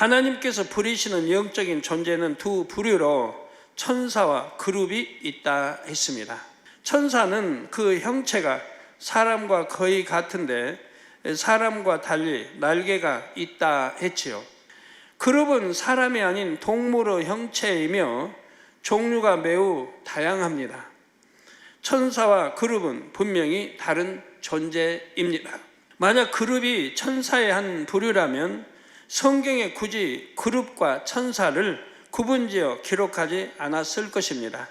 하나님께서 부리시는 영적인 존재는 두 부류로 천사와 그룹이 있다 했습니다. 천사는 그 형체가 사람과 거의 같은데 사람과 달리 날개가 있다 했지요. 그룹은 사람이 아닌 동물의 형체이며 종류가 매우 다양합니다. 천사와 그룹은 분명히 다른 존재입니다. 만약 그룹이 천사의 한 부류라면 성경에 굳이 그룹과 천사를 구분지어 기록하지 않았을 것입니다.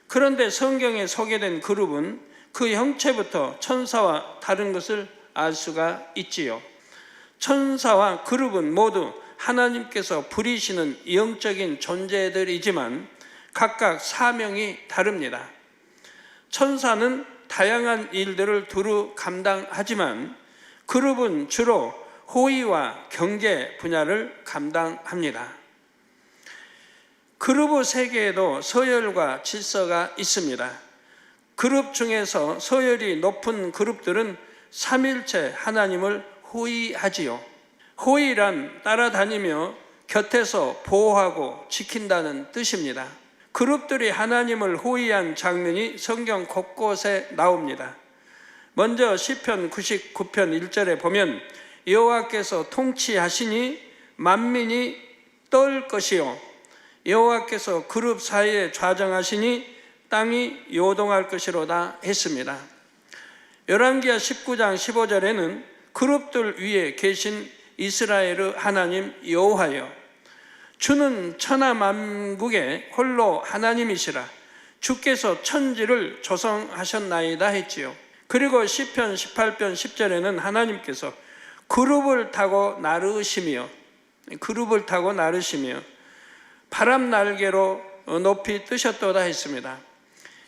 그런데 성경에 소개된 그룹은 그 형체부터 천사와 다른 것을 알 수가 있지요. 천사와 그룹은 모두 하나님께서 부리시는 영적인 존재들이지만 각각 사명이 다릅니다. 천사는 다양한 일들을 두루 감당하지만 그룹은 주로 호의와 경계 분야를 감당합니다. 그룹의 세계에도 서열과 질서가 있습니다. 그룹 중에서 서열이 높은 그룹들은 삼일체 하나님을 호의하지요. 호의란 따라다니며 곁에서 보호하고 지킨다는 뜻입니다. 그룹들이 하나님을 호의한 장면이 성경 곳곳에 나옵니다. 먼저 시편 99편 1절에 보면 여호와께서 통치하시니 만민이 떨 것이요 여호와께서 그룹 사이에 좌정하시니 땅이 요동할 것이로다 했습니다. 열왕기하 19장 15절에는 그룹들 위에 계신 이스라엘의 하나님 여호와여 주는 천하만국의 홀로 하나님이시라 주께서 천지를 조성하셨나이다 했지요. 그리고 시편 18편 10절에는 하나님께서 그룹을 타고 나르시며 바람 날개로 높이 뜨셨도다 했습니다.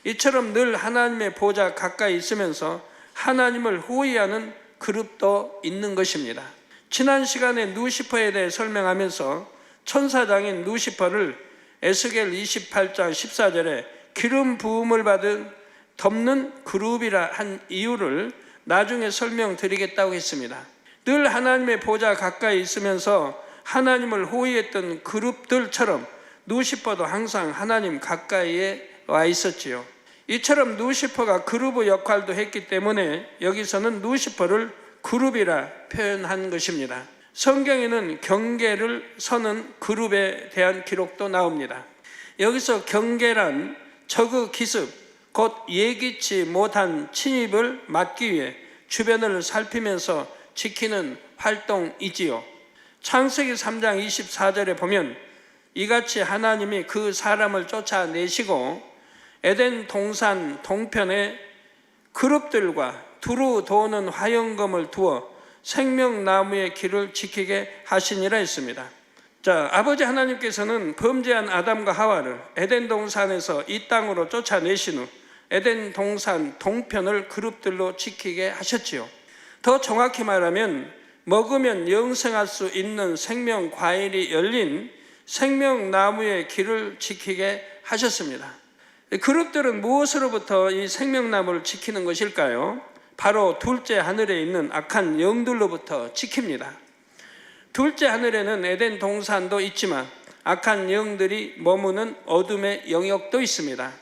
이처럼 늘 하나님의 보좌 가까이 있으면서 하나님을 호위하는 그룹도 있는 것입니다. 지난 시간에 누시퍼에 대해 설명하면서 천사장인 누시퍼를 에스겔 28장 14절에 기름 부음을 받은 덮는 그룹이라 한 이유를 나중에 설명드리겠다고 했습니다. 늘 하나님의 보좌 가까이 있으면서 하나님을 호위했던 그룹들처럼 누시퍼도 항상 하나님 가까이에 와 있었지요. 이처럼 누시퍼가 그룹의 역할도 했기 때문에 여기서는 누시퍼를 그룹이라 표현한 것입니다. 성경에는 경계를 서는 그룹에 대한 기록도 나옵니다. 여기서 경계란 적의 기습, 곧 예기치 못한 침입을 막기 위해 주변을 살피면서 지키는 활동이지요. 창세기 3장 24절에 보면 이같이 하나님이 그 사람을 쫓아내시고 에덴 동산 동편에 그룹들과 두루 도는 화영검을 두어 생명나무의 길을 지키게 하시니라 했습니다. 자, 아버지 하나님께서는 범죄한 아담과 하와를 에덴 동산에서 이 땅으로 쫓아내신 후 에덴 동산 동편을 그룹들로 지키게 하셨지요. 더 정확히 말하면 먹으면 영생할 수 있는 생명 과일이 열린 생명나무의 길을 지키게 하셨습니다. 그룹들은 무엇으로부터 이 생명나무를 지키는 것일까요? 바로 둘째 하늘에 있는 악한 영들로부터 지킵니다. 둘째 하늘에는 에덴 동산도 있지만 악한 영들이 머무는 어둠의 영역도 있습니다.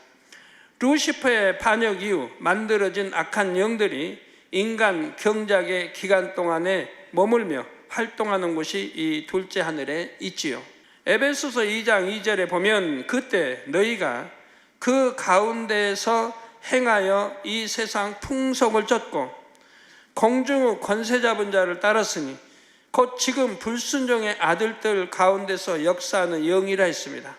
루시퍼의 반역 이후 만들어진 악한 영들이 인간 경작의 기간 동안에 머물며 활동하는 곳이 이 둘째 하늘에 있지요. 에베소서 2장 2절에 보면 그때 너희가 그 가운데에서 행하여 이 세상 풍속을 쫓고 공중의 권세 잡은 자를 따랐으니 곧 지금 불순종의 아들들 가운데서 역사하는 영이라 했습니다.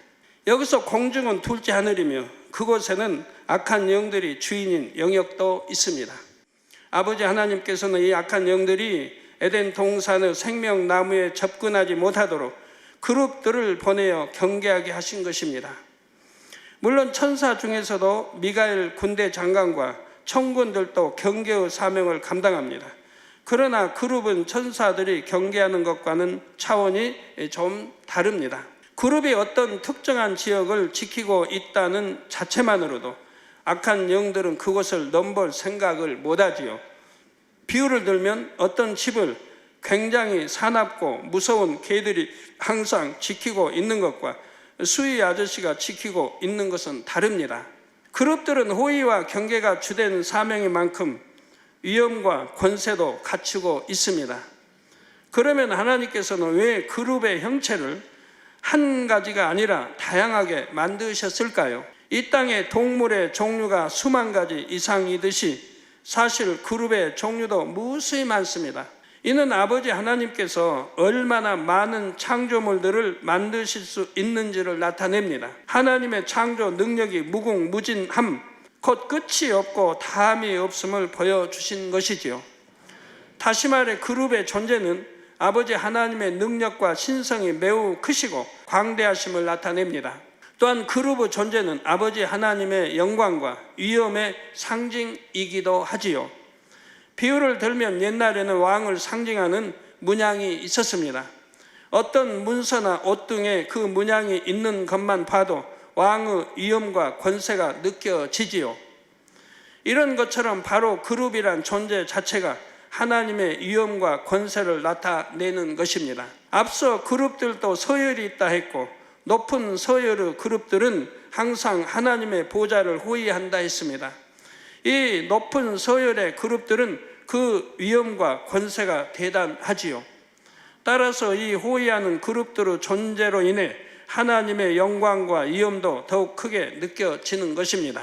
여기서 공중은 둘째 하늘이며 그곳에는 악한 영들이 주인인 영역도 있습니다. 아버지 하나님께서는 이 악한 영들이 에덴 동산의 생명나무에 접근하지 못하도록 그룹들을 보내어 경계하게 하신 것입니다. 물론 천사 중에서도 미가엘 군대 장관과 천군들도 경계의 사명을 감당합니다. 그러나 그룹은 천사들이 경계하는 것과는 차원이 좀 다릅니다. 그룹이 어떤 특정한 지역을 지키고 있다는 자체만으로도 악한 영들은 그것을 넘볼 생각을 못하지요. 비유를 들면 어떤 집을 굉장히 사납고 무서운 개들이 항상 지키고 있는 것과 수의 아저씨가 지키고 있는 것은 다릅니다. 그룹들은 호의와 경계가 주된 사명인 만큼 위엄과 권세도 갖추고 있습니다. 그러면 하나님께서는 왜 그룹의 형체를 한 가지가 아니라 다양하게 만드셨을까요? 이 땅에 동물의 종류가 수만 가지 이상이듯이 사실 그룹의 종류도 무수히 많습니다. 이는 아버지 하나님께서 얼마나 많은 창조물들을 만드실 수 있는지를 나타냅니다. 하나님의 창조 능력이 무궁무진함, 곧 끝이 없고 다함이 없음을 보여주신 것이지요. 다시 말해 그룹의 존재는 아버지 하나님의 능력과 신성이 매우 크시고 광대하심을 나타냅니다. 또한 그룹의 존재는 아버지 하나님의 영광과 위엄의 상징이기도 하지요. 비유를 들면 옛날에는 왕을 상징하는 문양이 있었습니다. 어떤 문서나 옷 등에 그 문양이 있는 것만 봐도 왕의 위엄과 권세가 느껴지지요. 이런 것처럼 바로 그룹이란 존재 자체가 하나님의 위엄과 권세를 나타내는 것입니다. 앞서 그룹들도 서열이 있다 했고 높은 서열의 그룹들은 항상 하나님의 보좌를 호위한다 했습니다. 이 높은 서열의 그룹들은 그 위엄과 권세가 대단하지요. 따라서 이 호위하는 그룹들의 존재로 인해 하나님의 영광과 위엄도 더욱 크게 느껴지는 것입니다.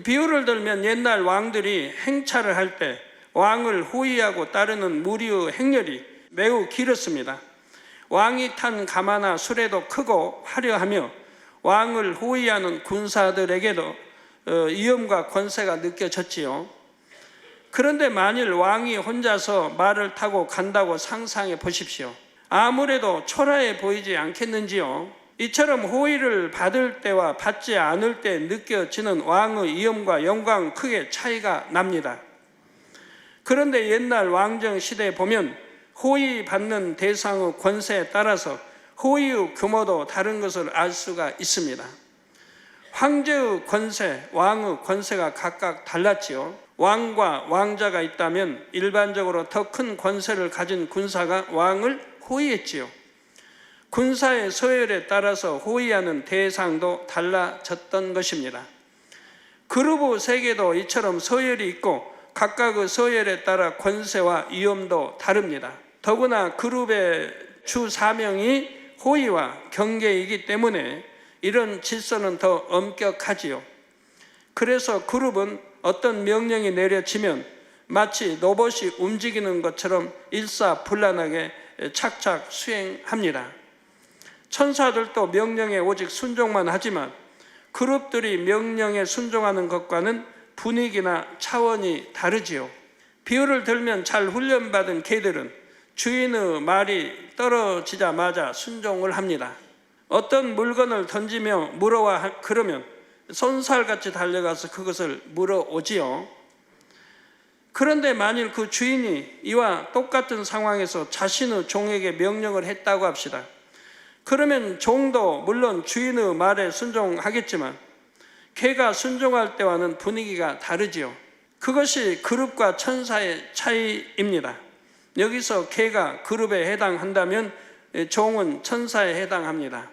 비유를 들면 옛날 왕들이 행차를 할 때 왕을 호위하고 따르는 무리의 행렬이 매우 길었습니다. 왕이 탄 가마나 수레도 크고 화려하며 왕을 호위하는 군사들에게도 위엄과 권세가 느껴졌지요. 그런데 만일 왕이 혼자서 말을 타고 간다고 상상해 보십시오. 아무래도 초라해 보이지 않겠는지요? 이처럼 호의를 받을 때와 받지 않을 때 느껴지는 왕의 위엄과 영광 크게 차이가 납니다. 그런데 옛날 왕정 시대에 보면 호의 받는 대상의 권세에 따라서 호의의 규모도 다른 것을 알 수가 있습니다. 황제의 권세, 왕의 권세가 각각 달랐지요. 왕과 왕자가 있다면 일반적으로 더 큰 권세를 가진 군사가 왕을 호위했지요. 군사의 서열에 따라서 호위하는 대상도 달라졌던 것입니다. 그룹의 세계도 이처럼 서열이 있고 각각의 서열에 따라 권세와 위엄도 다릅니다. 더구나 그룹의 주 사명이 호위와 경계이기 때문에 이런 질서는 더 엄격하지요. 그래서 그룹은 어떤 명령이 내려지면 마치 로봇이 움직이는 것처럼 일사불란하게 착착 수행합니다. 천사들도 명령에 오직 순종만 하지만 그룹들이 명령에 순종하는 것과는 분위기나 차원이 다르지요. 비유를 들면 잘 훈련받은 개들은 주인의 말이 떨어지자마자 순종을 합니다. 어떤 물건을 던지며 물어와 그러면 손살같이 달려가서 그것을 물어오지요. 그런데 만일 그 주인이 이와 똑같은 상황에서 자신의 종에게 명령을 했다고 합시다. 그러면 종도 물론 주인의 말에 순종하겠지만 개가 순종할 때와는 분위기가 다르지요. 그것이 그룹과 천사의 차이입니다. 여기서 개가 그룹에 해당한다면 종은 천사에 해당합니다.